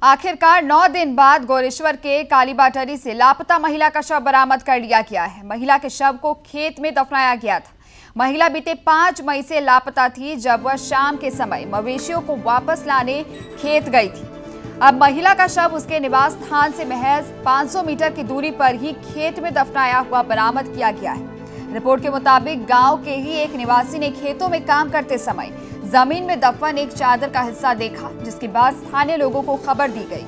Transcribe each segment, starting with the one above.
आखिरकार 9 दिन बाद गोरेश्वर के कालीबाटरी से लापता महिला का शव बरामद कर लिया गया है। महिला के शव को खेत में दफनाया गया था। महिला बीते 5 मई से लापता थी, जब वह शाम के समय मवेशियों को वापस लाने खेत गई थी। अब महिला का शव उसके निवास स्थान से महज 500 मीटर की दूरी पर ही खेत में दफनाया हुआ बरामद किया गया है। रिपोर्ट के मुताबिक गांव के ही एक निवासी ने खेतों में काम करते समय जमीन में दफन एक चादर का हिस्सा देखा, जिसके बाद स्थानीय लोगों को खबर दी गई।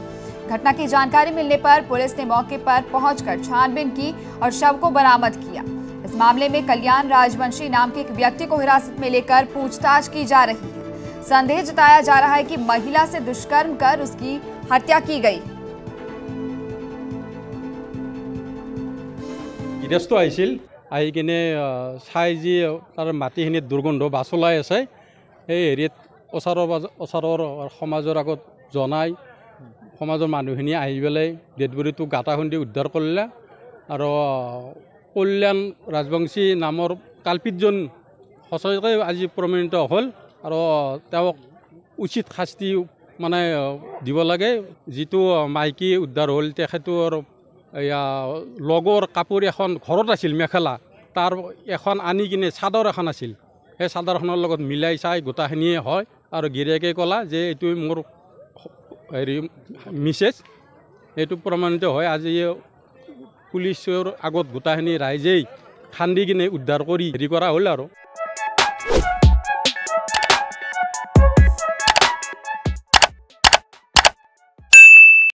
घटना की जानकारी मिलने पर पुलिस ने मौके पर पहुंचकर छानबीन की और शव को बरामद किया। इस मामले में कल्याण राजवंशी नाम के एक व्यक्ति को हिरासत में लेकर पूछताछ की जा रही है। संदेह जताया जा रहा है कि महिला से दुष्कर्म कर उसकी हत्या की गई। আহি কিনে চাই যি তাৰ মাটিখিনিত দুৰ্গন্ধ বাছ ওলাই আছে, এই হেৰিত ওচৰৰ সমাজৰ আগত জনাই সমাজৰ মানুহখিনি আহি পেলাই ডেড বডিটো গাঁতা খুন্দি উদ্ধাৰ কৰিলে। আৰু কল্যাণ ৰাজবংশী নামৰ কাল্পিতজন সঁচাকৈ আজি প্ৰমাণিত হ'ল আৰু তেওঁক উচিত শাস্তি মানে দিব লাগে। যিটো মাইকী উদ্ধাৰ হ'ল তেখেতৰ লগৰ কাপোৰ এখন ঘৰত আছিল, মেখেলা তাৰ এখন আনি কিনে চাদৰ এখন আছিল, সেই চাদৰখনৰ লগত মিলাই চাই গোটাখিনিয়ে হয়। আৰু গিৰিয়েকে ক'লা যে এইটো মোৰ হেৰি মিছেছ, এইটো প্ৰমাণিত হয়। আজি পুলিচৰ আগত গোটাখিনি ৰাইজেই খান্দি কিনে উদ্ধাৰ কৰি হেৰি কৰা হ'ল আৰু।